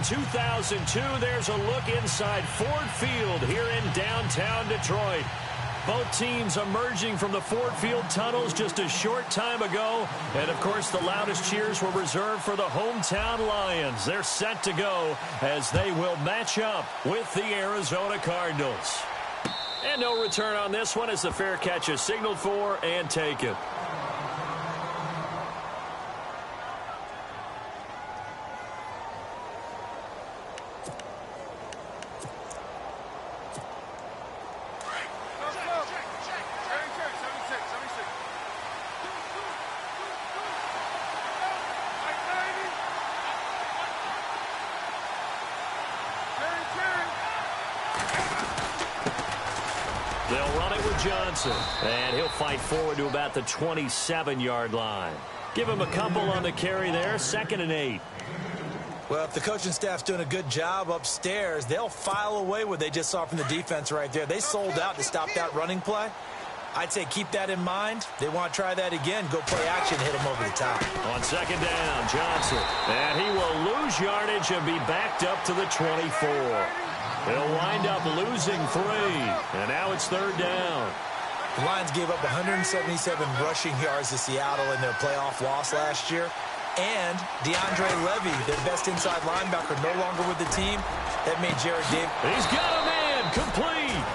2002, there's a look inside Ford Field here in downtown Detroit. Both teams emerging from the Ford Field tunnels just a short time ago. And, of course, the loudest cheers were reserved for the hometown Lions. They're set to go as they will match up with the Arizona Cardinals. And no return on this one as the fair catch is signaled for and taken. They'll run it with Johnson, and he'll fight forward to about the 27-yard line. Give him a couple on the carry there, 2nd and 8. Well, if the coaching staff's doing a good job upstairs, they'll file away what they just saw from the defense right there. They sold out to stop that running play. I'd say keep that in mind. They want to try that again. Go play action, hit them over the top. On 2nd down, Johnson. And he will lose yardage and be backed up to the 24. He'll wind up losing 3. And now it's 3rd down. The Lions gave up 177 rushing yards to Seattle in their playoff loss last year. And DeAndre Levy, their best inside linebacker, no longer with the team. That made Jared Davis. He's got a man complete.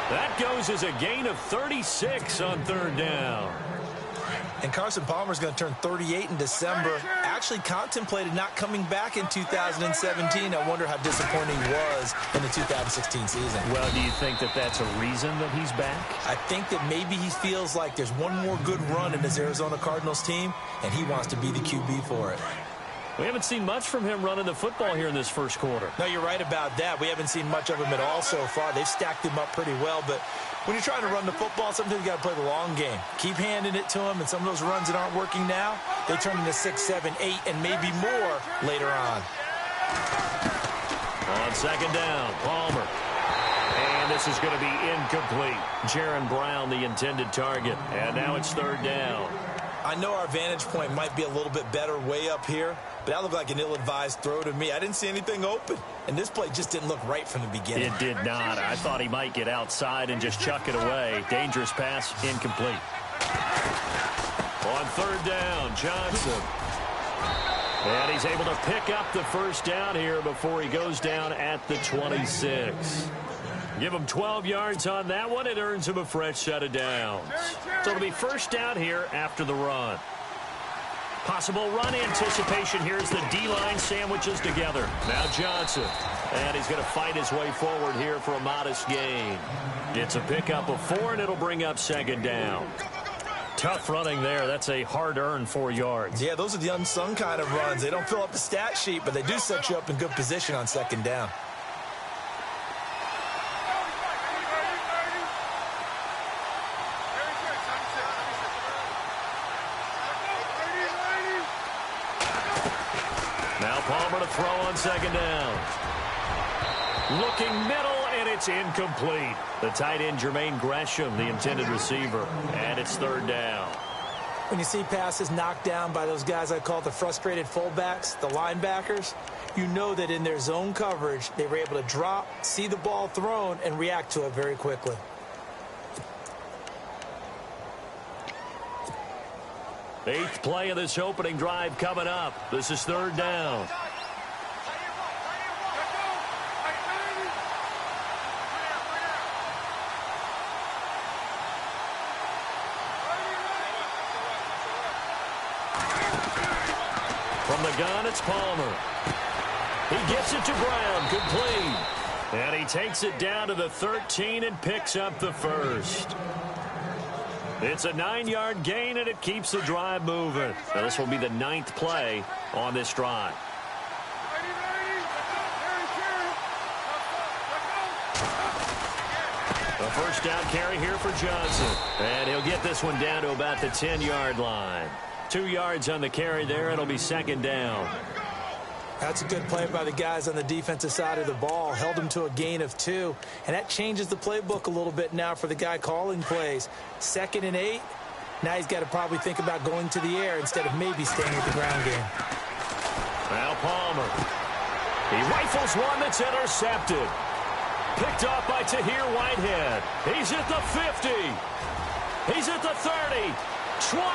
That goes as a gain of 36 on 3rd down. And Carson Palmer's going to turn 38 in December. Actually contemplated not coming back in 2017. I wonder how disappointing he was in the 2016 season. Well, do you think that that's a reason that he's back? I think that maybe he feels like there's one more good run in this Arizona Cardinals team, and he wants to be the QB for it. We haven't seen much from him running the football here in this first quarter. No, you're right about that. We haven't seen much of him at all so far. They've stacked him up pretty well, but when you're trying to run the football, sometimes you got to play the long game. Keep handing it to him, and some of those runs that aren't working now, they turn into 6, 7, 8, and maybe more later on. On 2nd down, Palmer. And this is going to be incomplete. Jaron Brown, the intended target. And now it's 3rd down. I know our vantage point might be a little bit better way up here, but that looked like an ill-advised throw to me. I didn't see anything open, and this play just didn't look right from the beginning. It did not. I thought he might get outside and just chuck it away. Dangerous pass, incomplete. On 3rd down, Johnson. And he's able to pick up the 1st down here before he goes down at the 26. Give him 12 yards on that one. It earns him a fresh set of downs. So it'll be 1st down here after the run. Possible run anticipation here as the D-line sandwiches together. Now Johnson. And he's going to fight his way forward here for a modest gain. It's a pickup of 4, and it'll bring up 2nd down. Tough running there. That's a hard-earned 4 yards. Yeah, those are the unsung kind of runs. They don't fill up the stat sheet, but they do set you up in good position on 2nd down. Now Palmer to throw on 2nd down. Looking middle, and it's incomplete. The tight end, Jermaine Gresham, the intended receiver. And it's 3rd down. When you see passes knocked down by those guys I call the frustrated fullbacks, the linebackers, you know that in their zone coverage, they were able to drop, see the ball thrown, and react to it very quickly. Eighth play of this opening drive coming up. This is 3rd down. From the gun, it's Palmer. He gets it to Brown, complete. And he takes it down to the 13 and picks up the 1st. It's a 9-yard gain, and it keeps the drive moving. Now, this will be the 9th play on this drive. A 1st down carry here for Johnson. And he'll get this one down to about the 10-yard line. 2 yards on the carry there. It'll be 2nd down. That's a good play by the guys on the defensive side of the ball. Held them to a gain of 2. And that changes the playbook a little bit now for the guy calling plays. 2nd and 8. Now he's got to probably think about going to the air instead of maybe staying with the ground game. Now Palmer. He rifles one that's intercepted. Picked off by Tahir Whitehead. He's at the 50. He's at the 30, 20,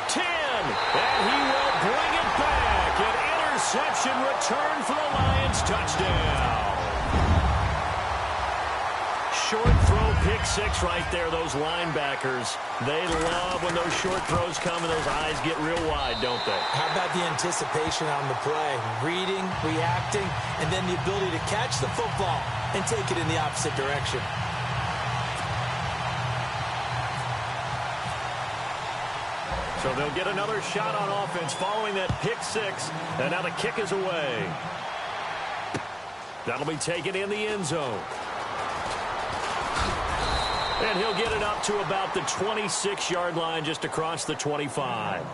10, and he will bring it back. An interception return for the Lions touchdown. Short throw, pick six right there. Those linebackers, they love when those short throws come and those eyes get real wide, don't they? How about the anticipation on the play? Reading, reacting, and then the ability to catch the football and take it in the opposite direction. So they'll get another shot on offense following that pick six, and now the kick is away. That'll be taken in the end zone. And he'll get it up to about the 26-yard line, just across the 25.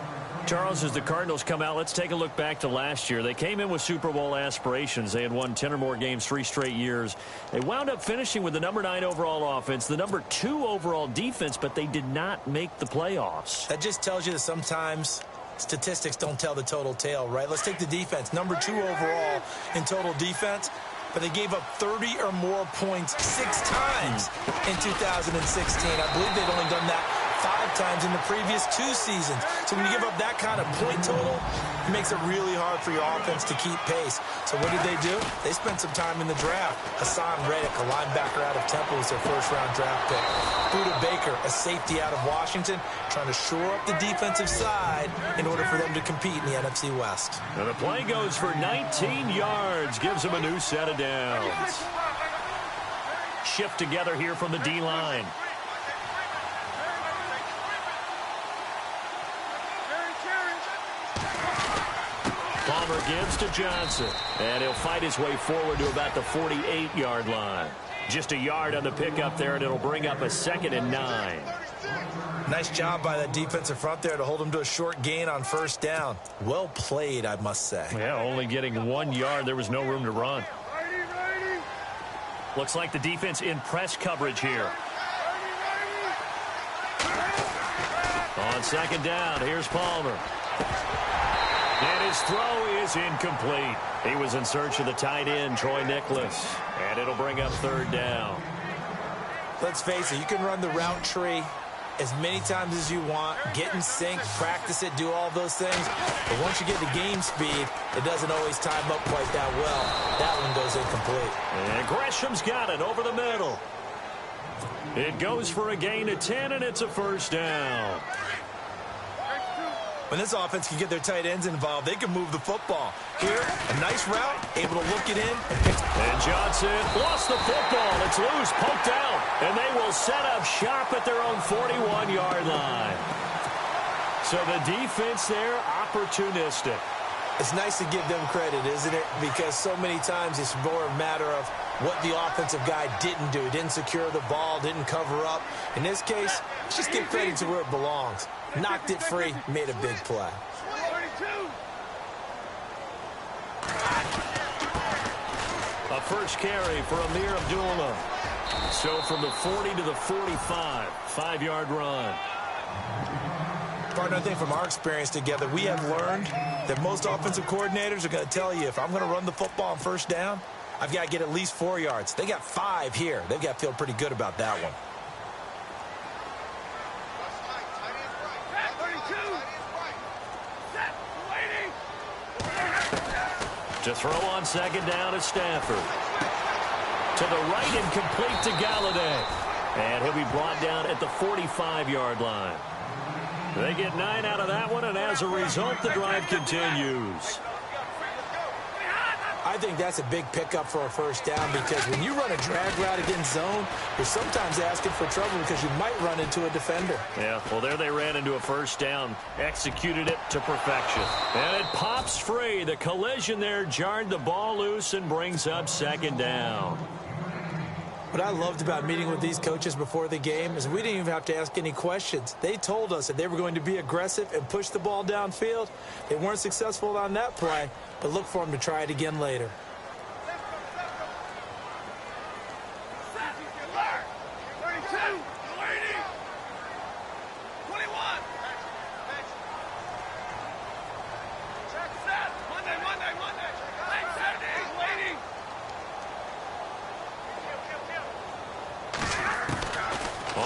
Charles, as the Cardinals come out, let's take a look back to last year. They came in with Super Bowl aspirations. They had won 10 or more games 3 straight years. They wound up finishing with the number 9 overall offense, the number 2 overall defense, but they did not make the playoffs. That just tells you that sometimes statistics don't tell the total tale, right? Let's take the defense. Number 2 overall in total defense, but they gave up 30 or more points 6 times in 2016. I believe they'd only done that 5 times in the previous 2 seasons. So when you give up that kind of point total, it makes it really hard for your offense to keep pace. So what did they do? They spent some time in the draft. Hassan Reddick, a linebacker out of Temple, was their first-round draft pick. Buda Baker, a safety out of Washington, trying to shore up the defensive side in order for them to compete in the NFC West. And the play goes for 19 yards, gives them a new set of downs. Shift together here from the D-line. Palmer gives to Johnson, and he'll fight his way forward to about the 48-yard line. Just a yard on the pickup there, and it'll bring up a 2nd and 9. Nice job by that defensive front there to hold him to a short gain on first down. Well played, I must say. Yeah, only getting 1 yard. There was no room to run. Looks like the defense in press coverage here. On 2nd down, here's Palmer. And his throw is incomplete. He was in search of the tight end, Troy Nicholas. And it'll bring up 3rd down. Let's face it, you can run the route tree as many times as you want, get in sync, practice it, do all those things. But once you get to game speed, it doesn't always time up quite that well. That one goes incomplete. And Gresham's got it over the middle. It goes for a gain of 10, and it's a 1st down. When this offense can get their tight ends involved, they can move the football. Here, a nice route, able to look it in. And Johnson lost the football. It's loose, poked out. And they will set up shop at their own 41-yard line. So the defense there, opportunistic. It's nice to give them credit, isn't it? Because so many times it's more a matter of what the offensive guy didn't do. Didn't secure the ball, didn't cover up. In this case, let's just give credit to where it belongs. Knocked it free, made a big play. A first carry for Amir Abdullah. So from the 40 to the 45, 5-yard run. Partner, I think from our experience together, we have learned that most offensive coordinators are going to tell you, if I'm going to run the football on first down, I've got to get at least 4 yards. They got 5 here. They've got to feel pretty good about that one. To throw on 2nd down is Stafford. To the right and complete to Galladay. And he'll be brought down at the 45-yard line. They get 9 out of that one, and as a result, the drive continues. I think that's a big pickup for a first down, because when you run a drag route against zone, you're sometimes asking for trouble because you might run into a defender. Yeah, well, there they ran into a first down, executed it to perfection. And it pops free. The collision there jarred the ball loose and brings up 2nd down. What I loved about meeting with these coaches before the game is we didn't even have to ask any questions. They told us that they were going to be aggressive and push the ball downfield. They weren't successful on that play, but look for them to try it again later.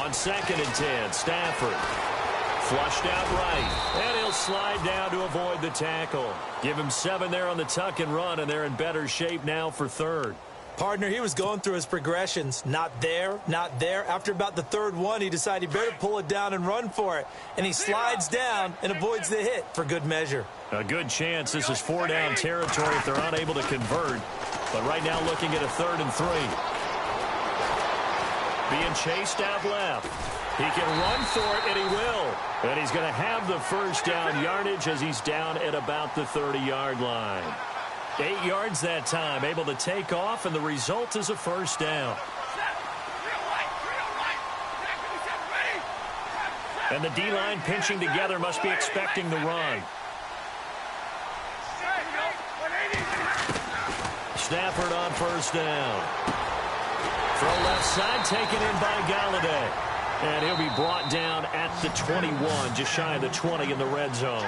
On 2nd and 10, Stafford. Flushed out right, and he'll slide down to avoid the tackle. Give him 7 there on the tuck and run, and they're in better shape now for 3rd. Partner, he was going through his progressions. Not there, not there. After about the 3rd one, he decided he better pull it down and run for it. And he slides down and avoids the hit for good measure. A good chance this is 4-down territory if they're unable to convert. But right now looking at a 3rd and 3. Being chased out left. He can run for it, and he will. And he's going to have the 1st down yardage as he's down at about the 30-yard line. 8 yards that time, able to take off, and the result is a 1st down. And the D-line pinching together must be expecting the run. Stafford on 1st down. Throw left side, taken in by Galladay. And he'll be brought down at the 21, just shy of the 20 in the red zone.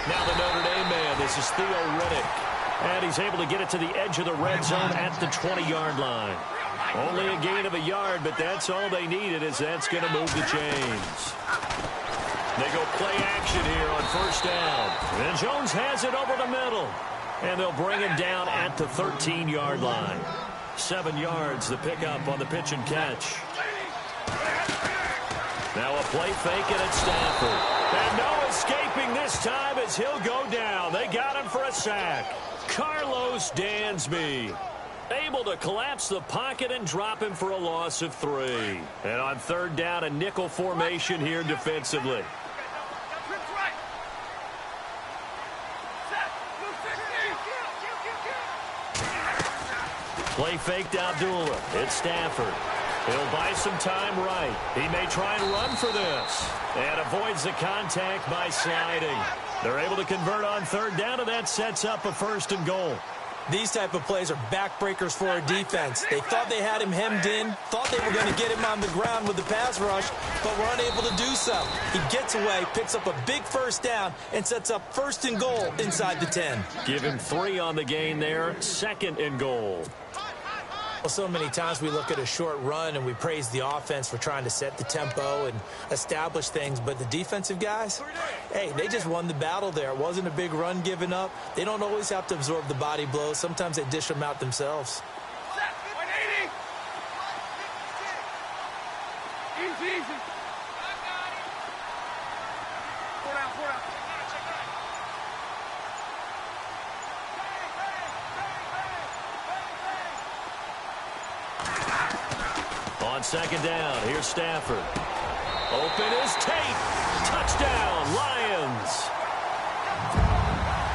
Now the Notre Dame man, this is Theo Riddick. And he's able to get it to the edge of the red zone at the 20-yard line. Only a gain of a yard, but that's all they needed, as that's going to move the chains. They go play action here on 1st down. And Jones has it over the middle. And they'll bring him down at the 13-yard line. 7 yards, the pickup on the pitch and catch. Now a play fake, and it's Stafford. And no escaping this time as he'll go down. They got him for a sack. Carlos Dansby able to collapse the pocket and drop him for a loss of 3. And on 3rd down, a nickel formation here defensively. Play faked Abdullah. It's Stafford. He'll buy some time right. He may try and run for this. And avoids the contact by sliding. They're able to convert on 3rd down, and that sets up a 1st and goal. These type of plays are backbreakers for a defense. They thought they had him hemmed in, thought they were going to get him on the ground with the pass rush, but were unable to do so. He gets away, picks up a big 1st down, and sets up 1st and goal inside the 10. Give him 3 on the gain there, 2nd and goal. Well, so many times we look at a short run and we praise the offense for trying to set the tempo and establish things, but the defensive guys, hey, they just won the battle there. It wasn't a big run given up. They don't always have to absorb the body blows. Sometimes they dish them out themselves. On 2nd down, here's Stafford. Open is Tate. Touchdown, Lions.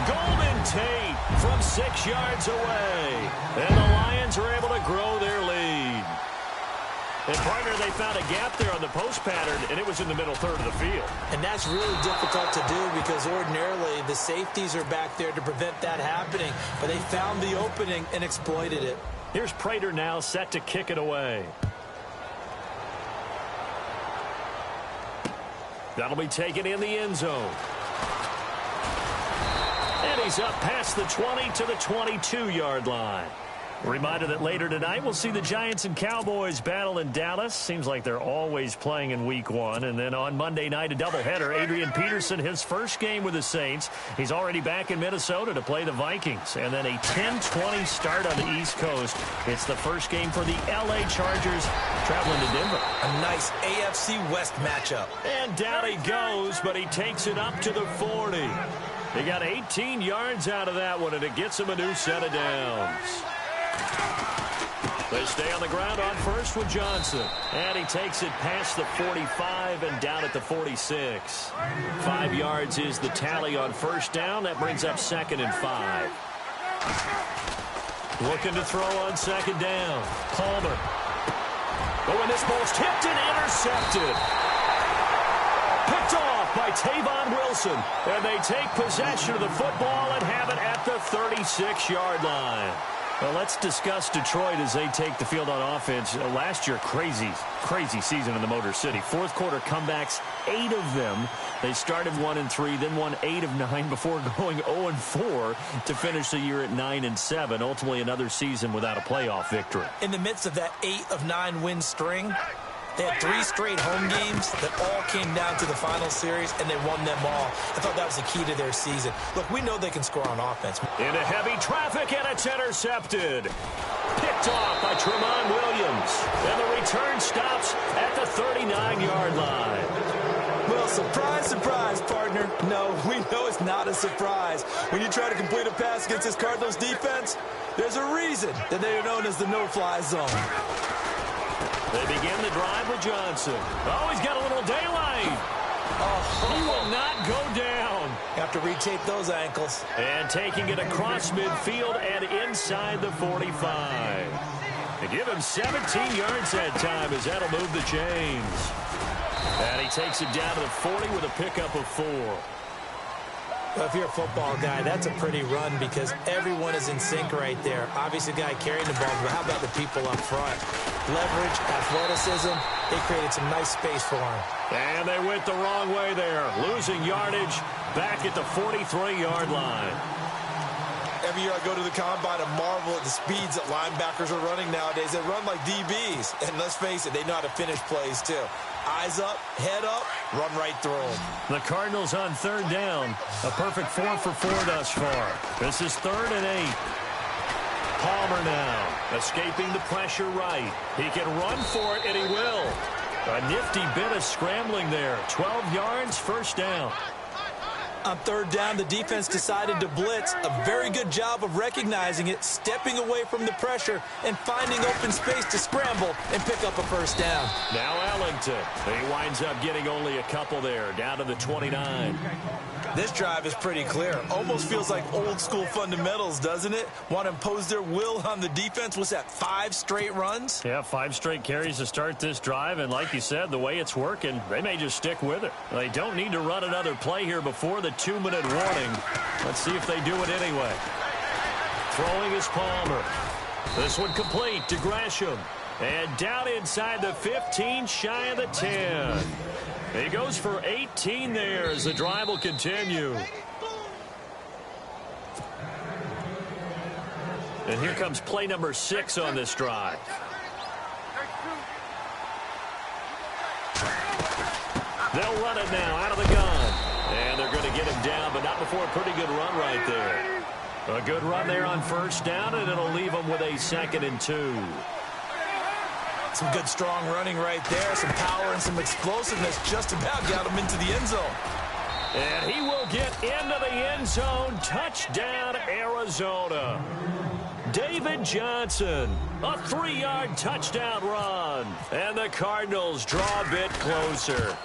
Golden Tate from 6 yards away. And the Lions are able to grow their lead. And, partner, they found a gap there on the post pattern, and it was in the middle 3rd of the field. And that's really difficult to do because ordinarily the safeties are back there to prevent that happening. But they found the opening and exploited it. Here's Prater now set to kick it away. That'll be taken in the end zone. And he's up past the 20 to the 22-yard line. Reminder that later tonight we'll see the Giants and Cowboys battle in Dallas. Seems like they're always playing in week 1. And then on Monday night, a doubleheader. Adrian Peterson, his first game with the Saints. He's already back in Minnesota to play the Vikings. And then a 10-20 start on the East Coast. It's the first game for the L.A. Chargers traveling to Denver. A nice AFC West matchup. And down he goes, but he takes it up to the 40. He got 18 yards out of that one, and it gets him a new set of downs. They stay on the ground on first with Johnson. And he takes it past the 45 and down at the 46. 5 yards is the tally on first down. That brings up 2nd and 5. Looking to throw on 2nd down. Palmer. Oh, and this ball's tipped and intercepted. Picked off by Tavon Wilson. And they take possession of the football and have it at the 36-yard line. Well, let's discuss Detroit as they take the field on offense. Last year, crazy season in the Motor City. Fourth quarter comebacks, 8 of them. They started 1-3, then won 8 of 9 before going 0-4 to finish the year at 9-7. Ultimately, another season without a playoff victory. In the midst of that 8 of 9 win string, they had 3 straight home games that all came down to the final series, and they won them all. I thought that was the key to their season. Look, we know they can score on offense. Into heavy traffic, and it's intercepted. Picked off by Tremont Williams. And the return stops at the 39-yard line. Well, surprise, surprise, partner. No, we know it's not a surprise. When you try to complete a pass against this Cardinals defense, there's a reason that they are known as the no-fly zone. They begin the drive with Johnson. Oh, he's got a little daylight. Oh, he will not go down. Have to retape those ankles. And taking it across midfield and inside the 45. They give him 17 yards that time as that'll move the chains. And he takes it down to the 40 with a pickup of 4. Well, if you're a football guy, that's a pretty run because everyone is in sync right there. Obviously, the guy carrying the ball, but how about the people up front? Leverage, athleticism, they created some nice space for him. And they went the wrong way there, losing yardage back at the 43-yard line. Every year I go to the combine and marvel at the speeds that linebackers are running nowadays. They run like DBs. And let's face it, they know how to finish plays too. Eyes up, head up, run right through them. The Cardinals on third down. A perfect 4 for 4 thus far. This is 3rd and 8. Palmer now, escaping the pressure right. He can run for it, and he will. A nifty bit of scrambling there. 12 yards, first down. On third down, the defense decided to blitz. A very good job of recognizing it, stepping away from the pressure, and finding open space to scramble and pick up a first down. Now Ellington. He winds up getting only a couple there, down to the 29. This drive is pretty clear. Almost feels like old school fundamentals, doesn't it? Want to impose their will on the defense. Was that 5 straight runs? Yeah, 5 straight carries to start this drive, and like you said, the way it's working, they may just stick with it. They don't need to run another play here before the 2-minute warning. Let's see if they do it anyway. Throwing is Palmer. This one complete to Gresham. And down inside the 15, shy of the 10. He goes for 18 there as the drive will continue. And here comes play number 6 on this drive. They'll run it now out of the gun. And they're going to get him down, but not before a pretty good run right there. A good run there on first down, and it'll leave them with a 2nd and 2. Some good strong running right there. Some power and some explosiveness just about got him into the end zone. And he will get into the end zone. Touchdown, Arizona. David Johnson, a 3-yard touchdown run. And the Cardinals draw a bit closer.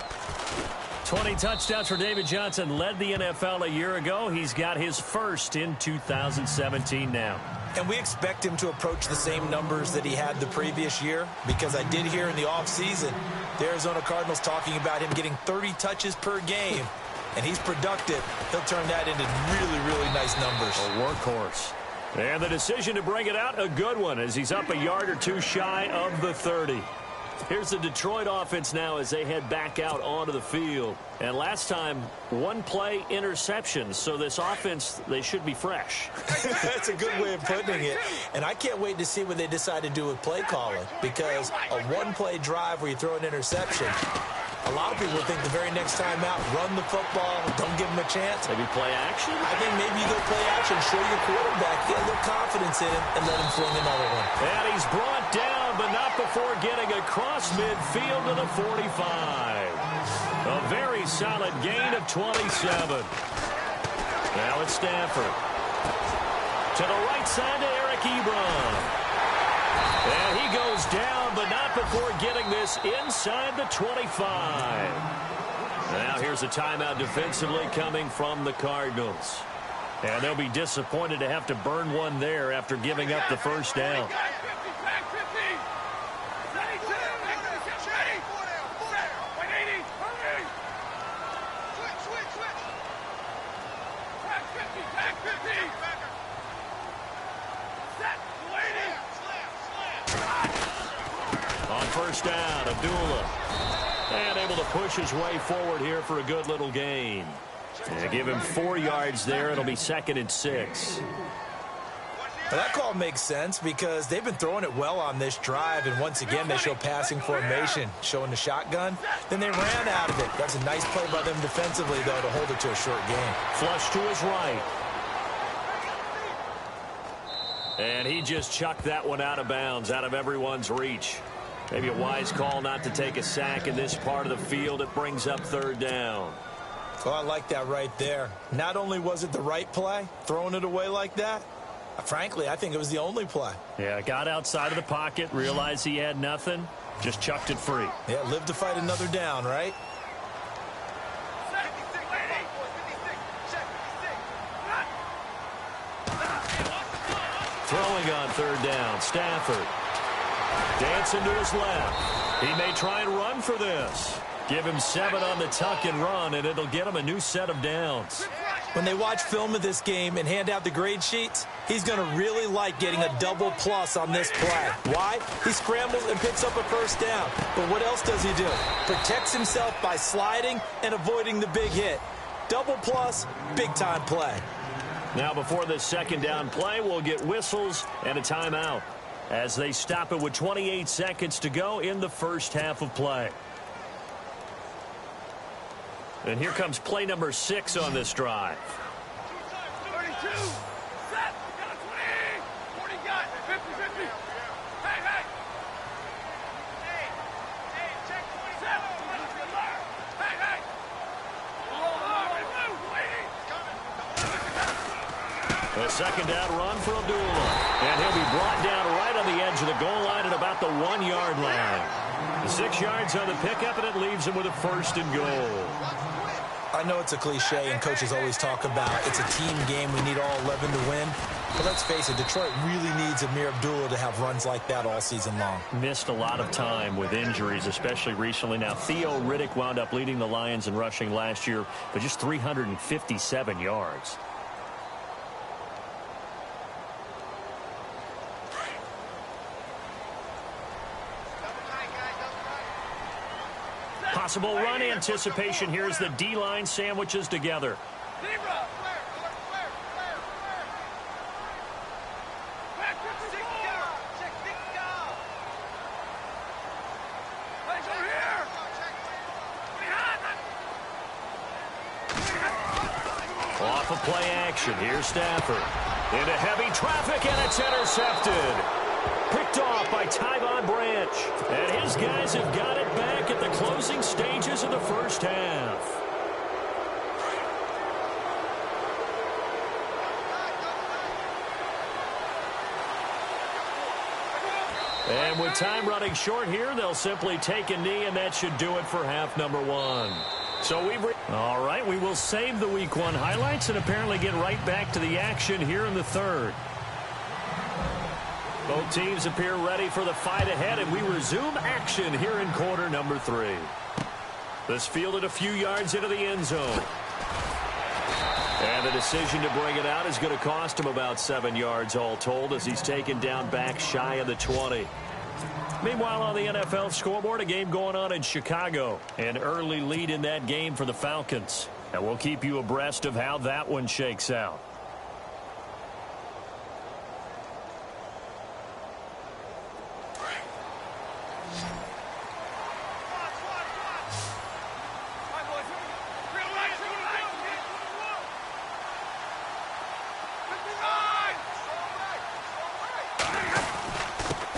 20 touchdowns for David Johnson. Led the NFL a year ago. He's got his first in 2017 now. And we expect him to approach the same numbers that he had the previous year because I did hear in the offseason the Arizona Cardinals talking about him getting 30 touches per game. And he's productive. He'll turn that into really, really nice numbers. A workhorse. And the decision to bring it out, a good one, as he's up a yard or 2 shy of the 30. Here's the Detroit offense now as they head back out onto the field. And last time, 1 play interception. So this offense, they should be fresh. That's a good way of putting it. And I can't wait to see what they decide to do with play calling. Because a 1-play drive where you throw an interception, a lot of people think the very next time out, run the football, don't give them a chance. Maybe play action? I think maybe you go play action, show your quarterback, get a little confidence in him, and let him fling another one. And he's brought down, but not before getting across midfield to the 45. A very solid gain of 27. Now it's Stafford. To the right side to Eric Ebron. And he goes down, but not before getting this inside the 25. Now here's a timeout defensively coming from the Cardinals. And they'll be disappointed to have to burn one there after giving up the first down. first down. Abdullah. And able to push his way forward here for a good little gain. And give him 4 yards there. It'll be 2nd and 6. Well, that call makes sense because they've been throwing it well on this drive, and once again they show passing formation, showing the shotgun. Then they ran out of it. That's a nice play by them defensively, though, to hold it to a short gain. Flush to his right. And he just chucked that one out of bounds, out of everyone's reach. Maybe a wise call not to take a sack in this part of the field. It brings up 3rd down. Oh, I like that right there. Not only was it the right play, throwing it away like that, frankly, I think it was the only play. Yeah, got outside of the pocket, realized he had nothing, just chucked it free. Yeah, live to fight another down, right? Throwing on 3rd down, Stafford. Dancing to his left. He may try and run for this. Give him 7 on the tuck and run, and it'll get him a new set of downs. When they watch film of this game and hand out the grade sheets, he's going to really like getting a double plus on this play. Why? He scrambles and picks up a first down. But what else does he do? Protects himself by sliding and avoiding the big hit. Double plus, big-time play. Now before this 2nd down play, we'll get whistles and a timeout as they stop it with 28 seconds to go in the first half of play. And here comes play number 6 on this drive. 32. Set. Got a 20. 40 got. 50, 50. Hey, hey. Hey, check 20. Set. Hey, hey. A 2nd down run for Abdullah. And he'll be brought down right on the edge of the goal line at about the 1-yard line. 6 yards on the pickup, and it leaves him with a 1st and goal. I know it's a cliche, and coaches always talk about it's a team game. We need all 11 to win. But let's face it, Detroit really needs Amir Abdullah to have runs like that all season long. Missed a lot of time with injuries, especially recently. Now, Theo Riddick wound up leading the Lions in rushing last year, but just 357 yards. Possible run anticipation here as the D-line sandwiches together. Off of play action. Here's Stafford. Into heavy traffic, and it's intercepted. Picked off by Tyvon Branch. And his guys have got it back at the closing stages of the first half. And with time running short here, they'll simply take a knee, and that should do it for half number 1. So all right, we will save the Week 1 highlights and apparently get right back to the action here in the 3rd. Both teams appear ready for the fight ahead, and we resume action here in quarter number 3. This fielded a few yards into the end zone. And the decision to bring it out is going to cost him about 7 yards all told as he's taken down back shy of the 20. Meanwhile, on the NFL scoreboard, a game going on in Chicago. An early lead in that game for the Falcons. And we'll keep you abreast of how that one shakes out.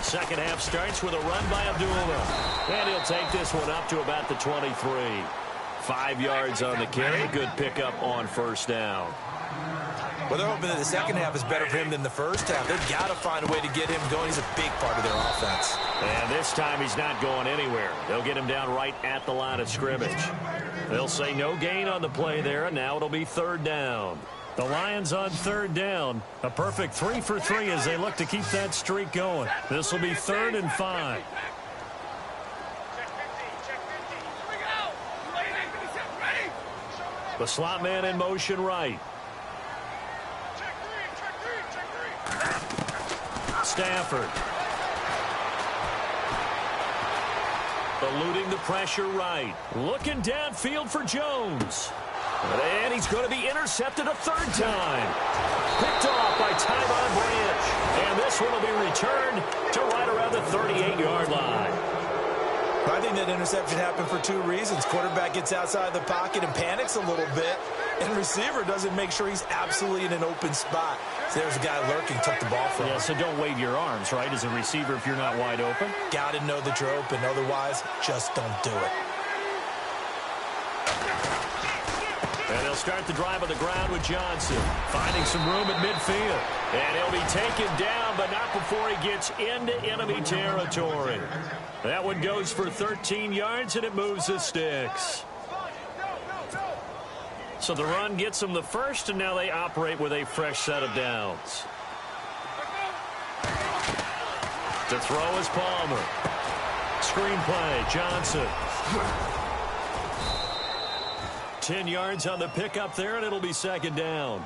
Second half starts with a run by Abdullah. And he'll take this one up to about the 23. 5 yards on the carry. Good pickup on first down. Well, they're hoping that the second half is better for him than the first half. They've got to find a way to get him going. He's a big part of their offense. And this time he's not going anywhere. They'll get him down right at the line of scrimmage. They'll say no gain on the play there, and now it'll be 3rd down. The Lions on 3rd down. A perfect 3 for 3 as they look to keep that streak going. This will be 3rd and 5. The slot man in motion right. Stafford. Eluding the pressure right. Looking downfield for Jones. And he's going to be intercepted a third time. Picked off by Tyron Branch. And this one will be returned to right around the 38-yard line. I think that interception happened for two reasons. Quarterback gets outside the pocket and panics a little bit, and receiver doesn't make sure he's absolutely in an open spot. So there's a guy lurking, took the ball from him. Yeah, so don't wave your arms, right, as a receiver if you're not wide open. Got to know that you're open. Otherwise, just don't do it. And they'll start the drive on the ground with Johnson, finding some room at midfield. And he'll be taken down, but not before he gets into enemy territory. That one goes for 13 yards, and it moves the sticks. So the run gets them the first, and now they operate with a fresh set of downs. To throw is Palmer. Screen play, Johnson. 10 yards on the pickup there, and it'll be second down.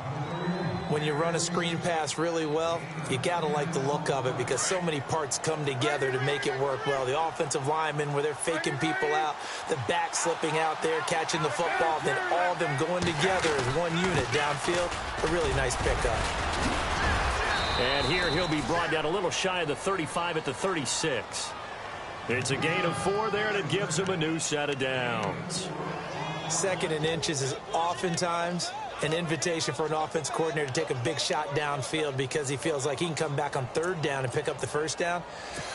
When you run a screen pass really well, you got to like the look of it because so many parts come together to make it work well. The offensive linemen, where they're faking people out, the back slipping out there, catching the football, then all of them going together as one unit downfield. A really nice pickup. And here he'll be brought down a little shy of the 35 at the 36. It's a gain of 4 there, and it gives him a new set of downs. Second and inches is oftentimes an invitation for an offense coordinator to take a big shot downfield because he feels like he can come back on third down and pick up the first down.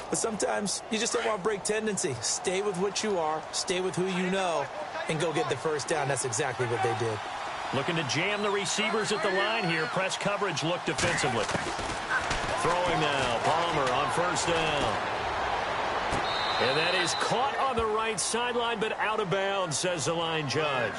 But sometimes you just don't want to break tendency. Stay with what you are, stay with who you know, and go get the first down. That's exactly what they did. Looking to jam the receivers at the line here. Press coverage look defensively. Throwing now. Palmer on first down. And that is caught on the right sideline, but out of bounds, says the line judge.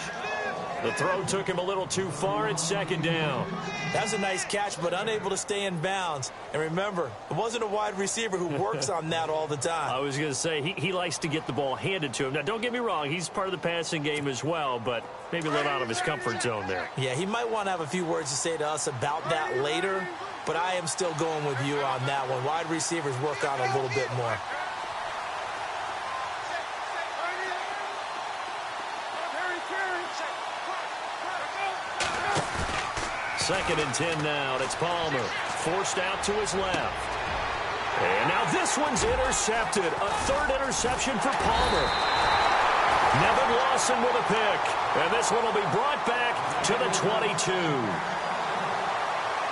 The throw took him a little too far. It's second down. That's a nice catch, but unable to stay in bounds. And remember, it wasn't a wide receiver who works on that all the time. I was going to say, he likes to get the ball handed to him. Now, don't get me wrong. He's part of the passing game as well, but maybe a little out of his comfort zone there. Yeah, he might want to have a few words to say to us about that later, but I am still going with you on that one. Wide receivers work on a little bit more. Second and 10 now. It's Palmer. Forced out to his left. And now this one's intercepted. A third interception for Palmer. Nevin Lawson with a pick. And this one will be brought back to the 22.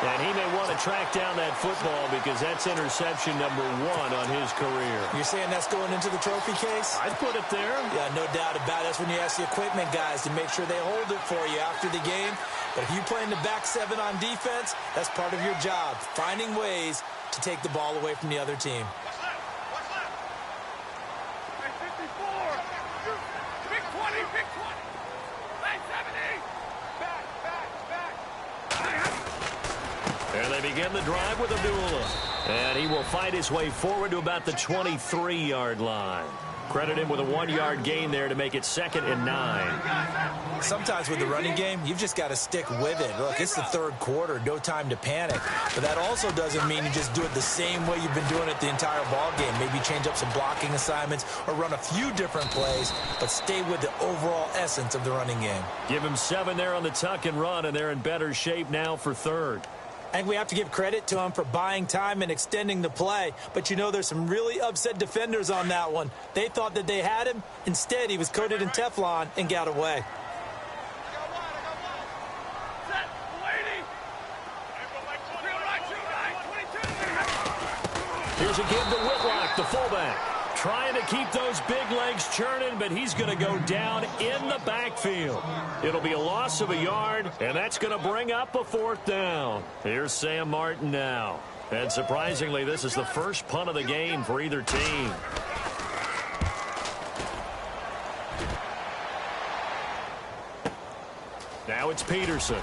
And he may want to track down that football because that's interception number 1 on his career. You're saying that's going into the trophy case? I'd put it there. Yeah, no doubt about it. That's when you ask the equipment guys to make sure they hold it for you after the game. But if you play in the back 7 on defense, that's part of your job, finding ways to take the ball away from the other team. What's left? 54. Big 20, big 20. Line 70. Back. And they begin the drive with Abdullah. And he will fight his way forward to about the 23-yard line. Credit him with a 1-yard gain there to make it 2nd and 9. Sometimes with the running game, you've just got to stick with it. Look, it's the third quarter, no time to panic. But that also doesn't mean you just do it the same way you've been doing it the entire ball game. Maybe change up some blocking assignments or run a few different plays, but stay with the overall essence of the running game. Give him 7 there on the tuck and run, and they're in better shape now for third. I think we have to give credit to him for buying time and extending the play. But, you know, there's some really upset defenders on that one. They thought that they had him. Instead, he was coated in Teflon and got away. Here's a give to Whitlock, the fullback. Trying to keep those big legs churning, but he's going to go down in the backfield. It'll be a loss of a yard, and that's going to bring up a 4th down. Here's Sam Martin now. And surprisingly, this is the first punt of the game for either team. Now it's Peterson.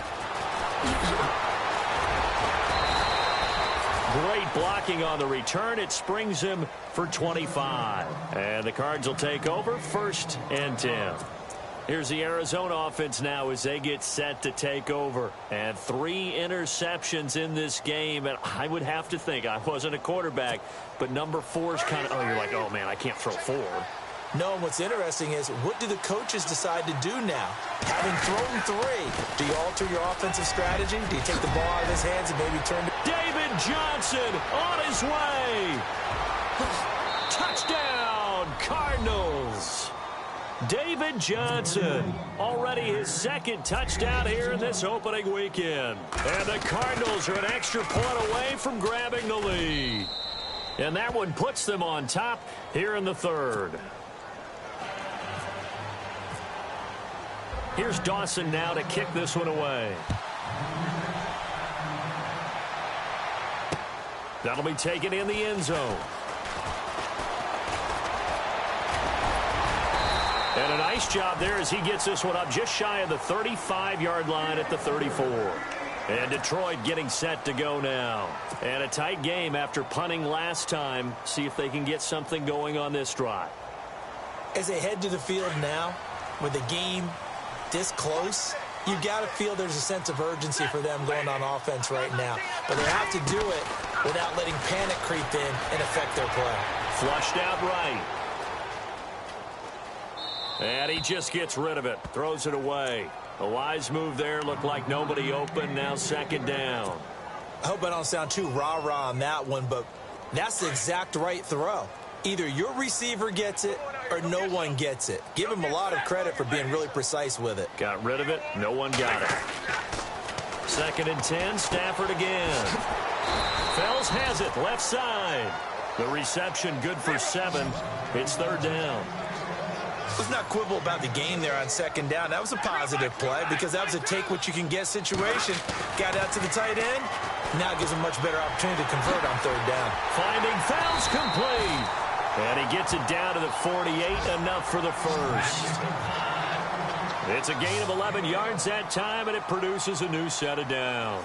Great blocking on the return. It springs him for 25. And the Cards will take over 1st and 10. Here's the Arizona offense now as they get set to take over. And 3 interceptions in this game. And I would have to think, I wasn't a quarterback, but number 4 is kind of, oh, you're like, oh, man, I can't throw 4. No, and what's interesting is, what do the coaches decide to do now? Having thrown 3, do you alter your offensive strategy? Do you take the ball out of his hands and maybe turn to... David Johnson on his way. Touchdown, Cardinals. David Johnson, already his 2nd touchdown here in this opening weekend. And the Cardinals are an extra point away from grabbing the lead. And that one puts them on top here in the 3rd. Here's Dawson now to kick this one away. That'll be taken in the end zone. And a nice job there as he gets this one up just shy of the 35-yard line at the 34. And Detroit getting set to go now. And a tight game after punting last time. See if they can get something going on this drive. As they head to the field now, with the game this close, you've got to feel there's a sense of urgency for them going on offense right now. But they have to do it without letting panic creep in and affect their play. Flushed out right. And he just gets rid of it. Throws it away. A wise move there. Looked like nobody open. Now 2nd down. I hope I don't sound too rah-rah on that one, but that's the exact right throw. Either your receiver gets it or no one gets it. Give him a lot of credit for being really precise with it. Got rid of it. No one got it. 2nd and 10. Stafford again. Fells has it. Left side. The reception good for 7. It's 3rd down. Let's not quibble about the game there on 2nd down. That was a positive play because that was a take-what-you-can-get situation. Got out to the tight end. Now it gives him much better opportunity to convert on 3rd down. Finding Fells complete. And he gets it down to the 48. Enough for the 1st. It's a gain of 11 yards that time, and it produces a new set of downs.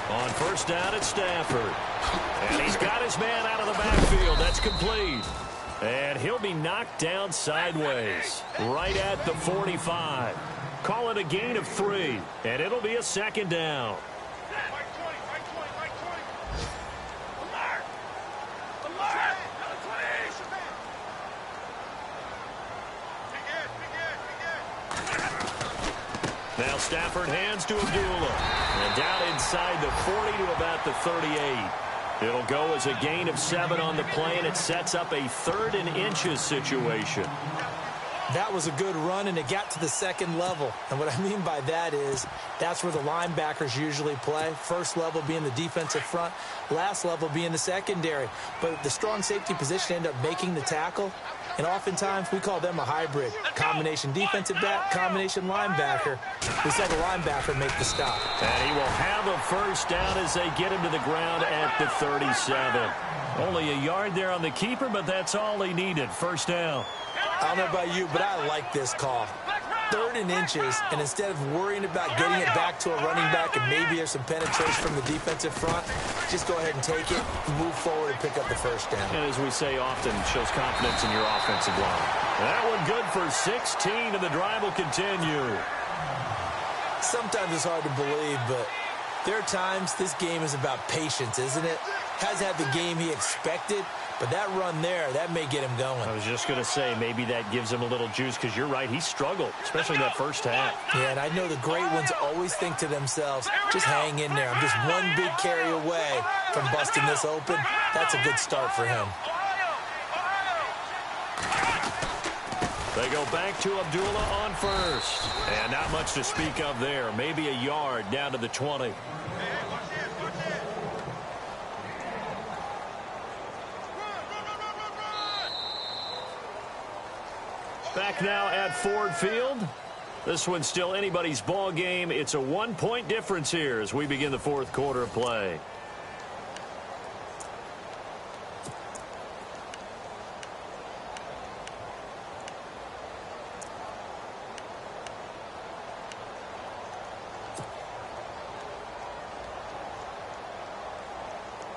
On 1st down, it's Stafford. And he's got his man out of the backfield. That's complete. And he'll be knocked down sideways, right at the 45. Call it a gain of 3, and it'll be a 2nd down. Now Stafford hands to Abdullah. And down inside the 40 to about the 38. It'll go as a gain of 7 on the play, and it sets up a 3rd and inches situation. That was a good run, and it got to the 2nd level. And what I mean by that is that's where the linebackers usually play. 1st level being the defensive front, last level being the secondary. But the strong safety position ended up making the tackle. And oftentimes we call them a hybrid. Combination defensive back, combination linebacker. We saw the linebacker make the stop. And he will have a 1st down as they get him to the ground at the 37. Only a yard there on the keeper, but that's all he needed. 1st down. I don't know about you, but I like this call. 3rd and inches, and instead of worrying about getting it back to a running back and maybe there's some penetration from the defensive front, just go ahead and take it, move forward, and pick up the 1st down. And as we say often, shows confidence in your offensive line. That one good for 16, and the drive will continue. Sometimes it's hard to believe, but there are times this game is about patience, isn't it? Hasn't had the game he expected, but that run there, that may get him going. I was just going to say, maybe that gives him a little juice, because you're right, he struggled, especially that 1st half. Yeah, and I know the great ones always think to themselves, just hang in there. I'm just one big carry away from busting this open. That's a good start for him. They go back to Abdullah on 1st. And not much to speak of there. Maybe a yard down to the 20. Back now at Ford Field. This one's still anybody's ball game. It's a 1-point difference here as we begin the 4th quarter of play.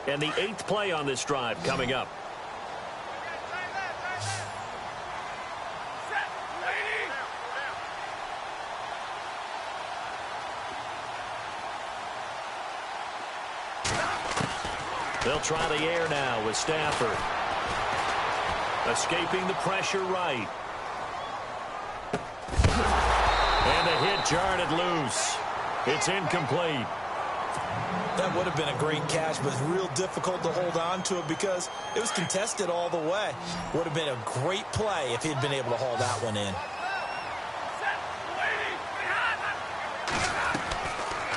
And the 8th play on this drive coming up. They'll try the air now with Stafford. Escaping the pressure right. And the hit jarred it loose. It's incomplete. That would have been a great catch, but real difficult to hold on to it because it was contested all the way. Would have been a great play if he'd been able to haul that one in.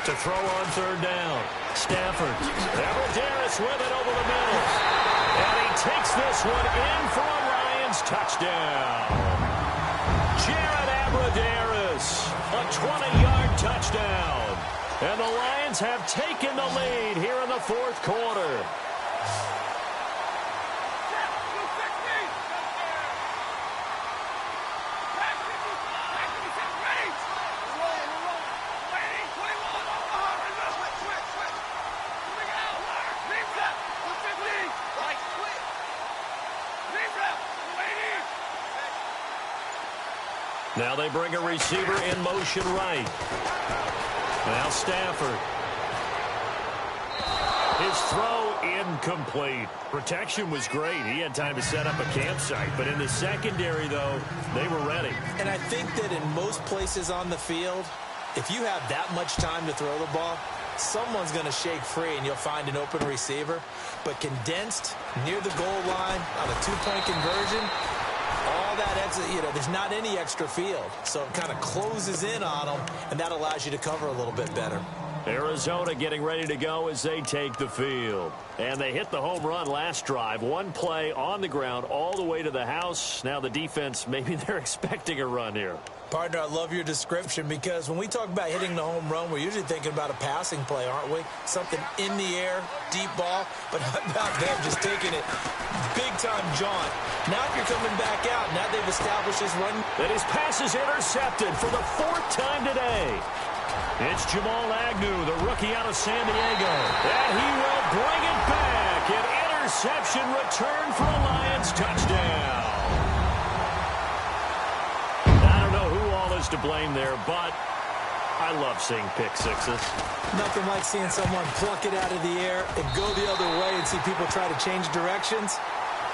To throw on third down. Stafford. Abbrederis with it over the middle. And he takes this one in for a Lions touchdown. Jared Abbrederis, a 20-yard touchdown. And the Lions have taken the lead here in the fourth quarter. Now they bring a receiver in motion right. Now Stafford. His throw incomplete. Protection was great. He had time to set up a campsite. But in the secondary, though, they were ready. And I think that in most places on the field, if you have that much time to throw the ball, someone's going to shake free and you'll find an open receiver. But condensed near the goal line on a two-point conversion, all that extra, there's not any extra field. So it kind of closes in on them, and that allows you to cover a little bit better. Arizona getting ready to go as they take the field. And they hit the home run last drive. One play on the ground all the way to the house. Now the defense, maybe they're expecting a run here. Partner, I love your description because when we talk about hitting the home run, we're usually thinking about a passing play, aren't we? Something in the air, deep ball. But how about them just taking it big-time jaunt? Now if you're coming back out, now they've established this run. And his pass is intercepted for the fourth time today. It's Jamal Agnew, the rookie out of San Diego. And he will bring it back. An interception return for a Lions touchdown. To blame there, but I love seeing pick sixes. Nothing like seeing someone pluck it out of the air and go the other way and see people try to change directions.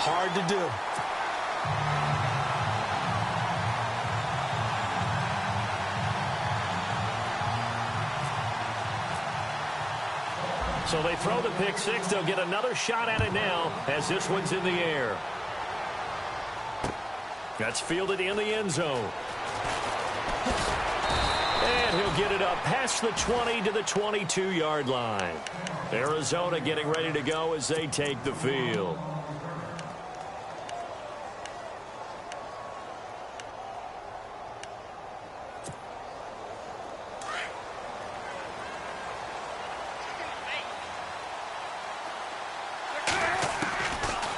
Hard to do. So they throw the pick six. They'll get another shot at it now as this one's in the air. That's fielded in the end zone. And he'll get it up past the 20 to the 22-yard line. Arizona getting ready to go as they take the field.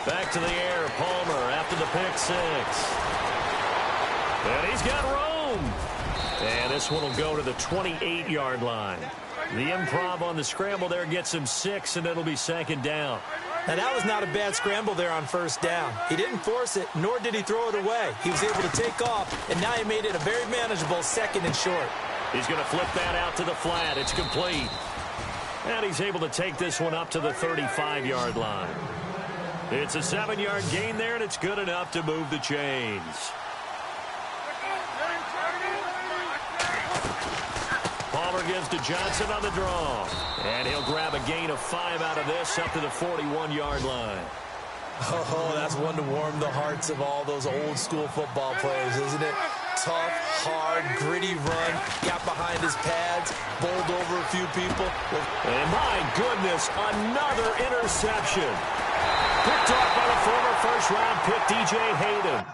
Back to the air, Palmer after the pick six. And he's got room. And this one will go to the 28-yard line. The improv on the scramble there gets him 6, and it'll be second down. Now, that was not a bad scramble there on first down. He didn't force it, nor did he throw it away. He was able to take off, and now he made it a very manageable second and short. He's going to flip that out to the flat. It's complete. And he's able to take this one up to the 35-yard line. It's a 7-yard gain there, and it's good enough to move the chains. Palmer gives to Johnson on the draw. And he'll grab a gain of 5 out of this up to the 41-yard line. Oh, that's one to warm the hearts of all those old-school football players, isn't it? Tough, hard, gritty run. Got behind his pads, bowled over a few people. And my goodness, another interception. Picked off by the former first-round pick, DJ Hayden.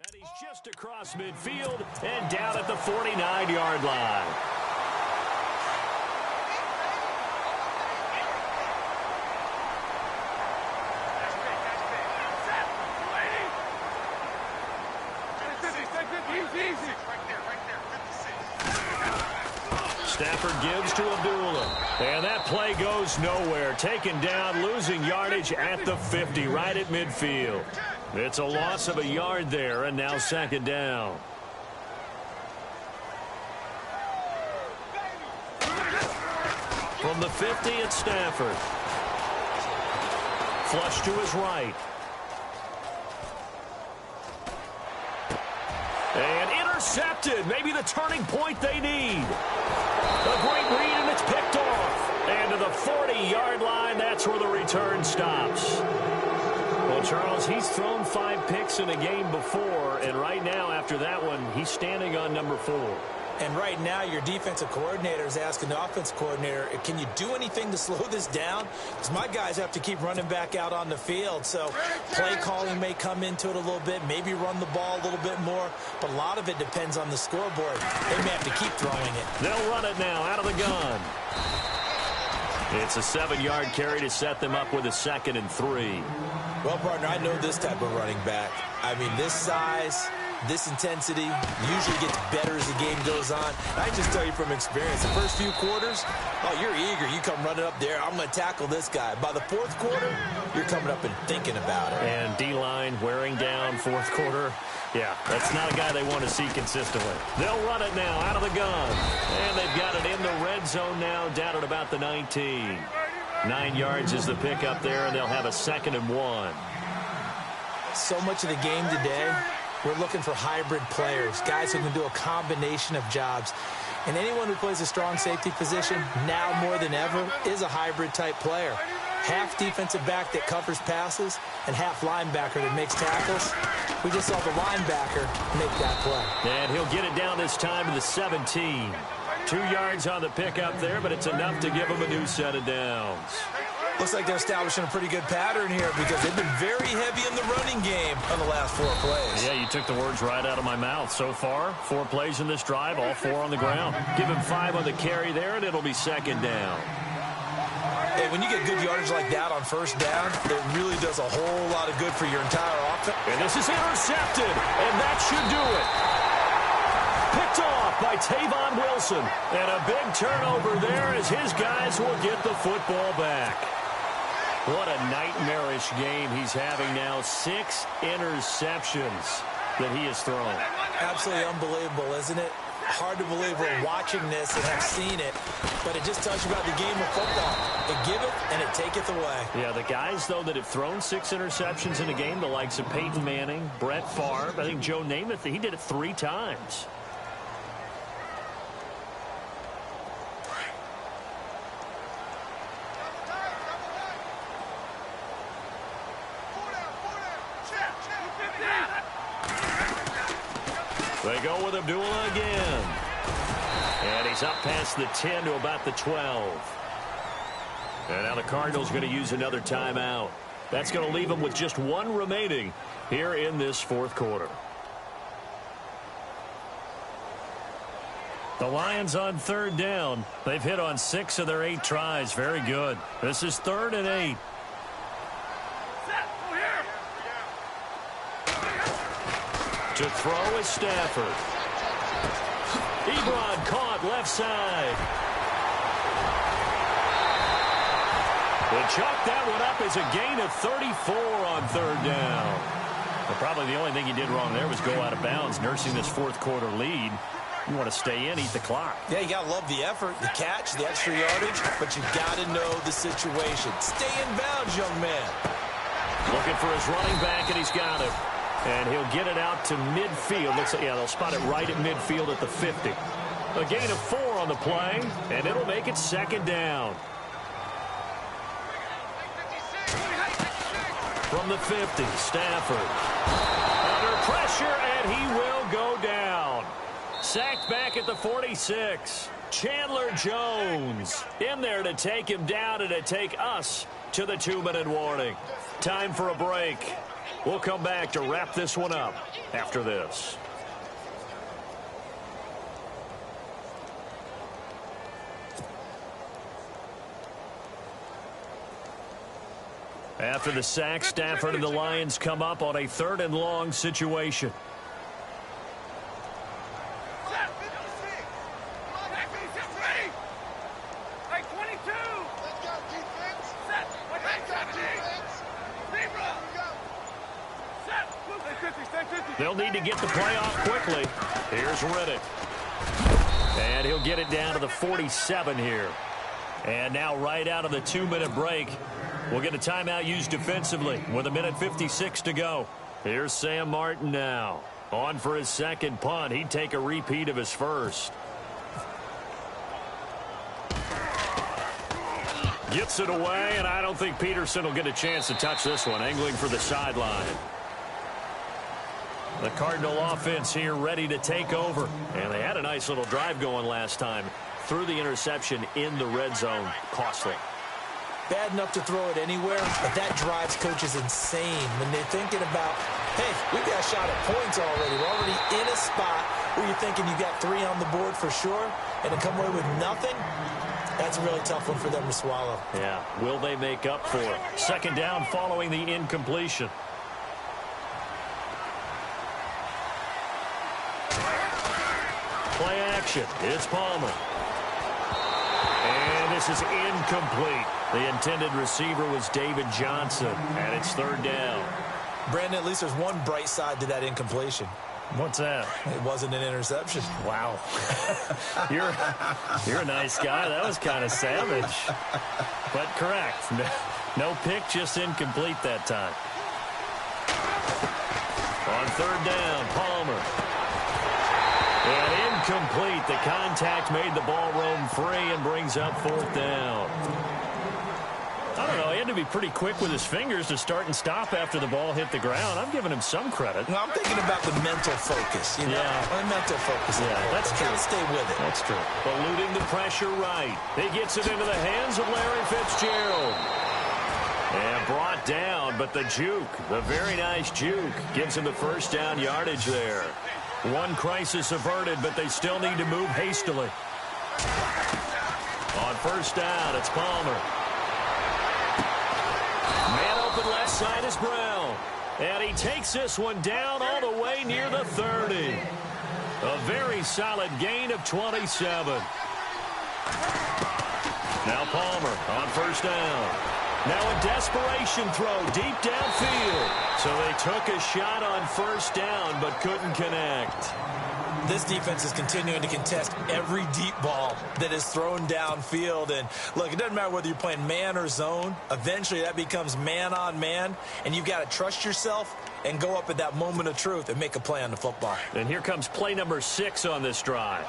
And he's just across midfield and down at the 49-yard line. Stafford gives to Abdullah. And that play goes nowhere. Taken down, losing yardage at the 50, right at midfield. It's a loss of a yard there, and now second down. From the 50, it's Stafford. Flush to his right. And intercepted. Maybe the turning point they need. A great read, and it's picked off. And to the 40-yard line, that's where the return stops. Well, Charles, he's thrown 5 picks in a game before, and right now, after that one, he's standing on number 4. And right now, your defensive coordinator is asking the offensive coordinator, can you do anything to slow this down? Because my guys have to keep running back out on the field. So play calling may come into it a little bit, maybe run the ball a little bit more. But a lot of it depends on the scoreboard. They may have to keep throwing it. They'll run it now out of the gun. It's a 7-yard carry to set them up with a 2nd and 3. Well, partner, I know this type of running back. I mean, this size, this intensity usually gets better as the game goes on. And I just tell you from experience, the first few quarters, oh, you're eager. You come running up there. I'm going to tackle this guy. By the 4th quarter, you're coming up and thinking about it. And D-line wearing down 4th quarter. Yeah, that's not a guy they want to see consistently. They'll run it now out of the gun. And they've got it in the red zone now, down at about the 19. 9 yards is the pickup there, and they'll have a 2nd and 1. So much of the game today, we're looking for hybrid players, guys who can do a combination of jobs. And anyone who plays a strong safety position, now more than ever, is a hybrid-type player. Half defensive back that covers passes and half linebacker that makes tackles. We just saw the linebacker make that play. And he'll get it down this time to the 17. 2 yards on the pickup there, but it's enough to give him a new set of downs. Looks like they're establishing a pretty good pattern here because they've been very heavy in the running game on the last 4 plays. Yeah, you took the words right out of my mouth. So far, 4 plays in this drive, all 4 on the ground. Give him 5 on the carry there, and it'll be 2nd down. Hey, when you get good yardage like that on 1st down, it really does a whole lot of good for your entire offense. And this is intercepted, and that should do it. Picked off by Tavon Wilson. And a big turnover there as his guys will get the football back. What a nightmarish game he's having now. 6 interceptions that he has thrown. Absolutely unbelievable, isn't it? Hard to believe we're watching this and have seen it, but it just tells you about the game of football. It giveth and it taketh away. Yeah, the guys, though, that have thrown 6 interceptions in a game, the likes of Peyton Manning, Brett Favre, I think Joe Namath, he did it 3 times. They go with Abdullah again. And he's up past the 10 to about the 12. And now the Cardinals going to use another timeout. That's going to leave them with just 1 remaining here in this 4th quarter. The Lions on 3rd down. They've hit on 6 of their 8 tries. Very good. This is 3rd and 8. To throw is Stafford. Ebron caught left side. They chalked that one up as a gain of 34 on 3rd down. But probably the only thing he did wrong there was go out of bounds, nursing this 4th quarter lead. You want to stay in, eat the clock. Yeah, you got to love the effort, the catch, the extra yardage, but you got to know the situation. Stay in bounds, young man. Looking for his running back, and he's got it. And he'll get it out to midfield. Looks like, yeah, they'll spot it right at midfield at the 50. A gain of 4 on the play, and it'll make it 2nd down. From the 50, Stafford. Under pressure, and he will go down. Sacked back at the 46. Chandler Jones in there to take him down and to take us to the 2-minute warning. Time for a break. We'll come back to wrap this one up after this. After the sack, Stafford and the Lions come up on a 3rd and long situation. They'll need to get the play off quickly. Here's Riddick. And he'll get it down to the 47 here. And now right out of the 2-minute break, we'll get a timeout used defensively with 1:56 to go. Here's Sam Martin now. On for his second punt. He'd take a repeat of his first. Gets it away, and I don't think Peterson will get a chance to touch this one. Angling for the sideline. The Cardinal offense here ready to take over. And they had a nice little drive going last time. Threw the interception in the red zone. Costly. Bad enough to throw it anywhere, but that drives coaches insane when they're thinking about, hey, we got a shot at points already. We're already in a spot where you're thinking you got 3 on the board for sure, and to come away with nothing, that's a really tough one for them to swallow. Yeah, will they make up for it? Second down following the incompletion. Play action. It's Palmer. And this is incomplete. The intended receiver was David Johnson, and it's third down. Brandon, at least there's one bright side to that incompletion. What's that? It wasn't an interception. Wow. You're a nice guy. That was kind of savage. But correct. No pick, just incomplete that time. On third down, Palmer. And incomplete. The contact made the ball roam free and brings up fourth down. I don't know. He had to be pretty quick with his fingers to start and stop after the ball hit the ground. I'm giving him some credit. No, I'm thinking about the mental focus. You know? Yeah. The mental focus. Yeah, that's true. Gotta stay with it. That's true. Eluding the pressure right. He gets it into the hands of Larry Fitzgerald. And brought down, but the juke, the very nice juke, gives him the first down yardage there. One crisis averted, but they still need to move hastily. On first down, it's Palmer. Man open left side is Brown. And he takes this one down all the way near the 30. A very solid gain of 27. Now Palmer on first down. Now a desperation throw deep downfield. So they took a shot on first down but couldn't connect. This defense is continuing to contest every deep ball that is thrown downfield. And look, it doesn't matter whether you're playing man or zone. Eventually that becomes man on man. And you've got to trust yourself and go up at that moment of truth and make a play on the football. And here comes play number 6 on this drive.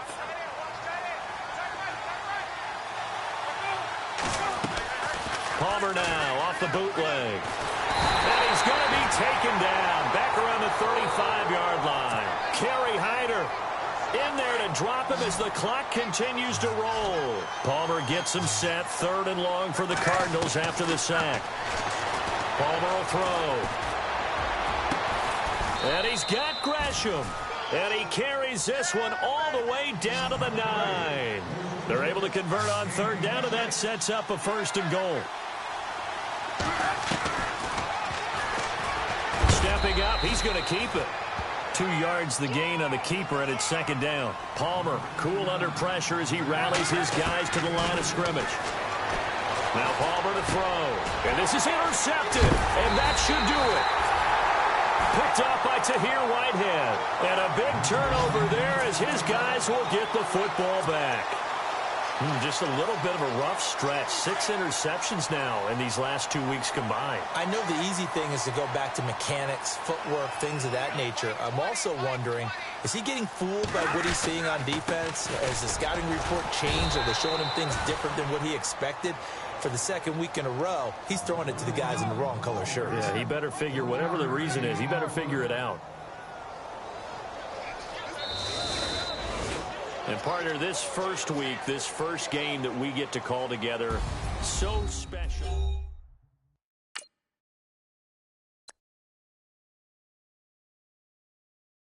Palmer now off the bootleg. And he's going to be taken down back around the 35-yard line. Kerry Hyder in there to drop him as the clock continues to roll. Palmer gets him set, 3rd and long for the Cardinals after the sack. Palmer will throw. And he's got Gresham. And he carries this one all the way down to the 9. They're able to convert on third down, and that sets up a 1st and goal. Stepping up, he's going to keep it. 2 yards the gain on the keeper, and it's 2nd down. Palmer, cool under pressure as he rallies his guys to the line of scrimmage. Now Palmer to throw. And this is intercepted, and that should do it. Picked up by Tahir Whitehead. And a big turnover there as his guys will get the football back. Just a little bit of a rough stretch. 6 interceptions now in these last 2 weeks combined. I know the easy thing is to go back to mechanics, footwork, things of that nature. I'm also wondering, is he getting fooled by what he's seeing on defense? Has the scouting report changed? Are they showing him things different than what he expected? For the 2nd week in a row, he's throwing it to the guys in the wrong color shirts. Yeah, he better figure, whatever the reason is, he better figure it out. And partner, this first week, this first game that we get to call together, so special.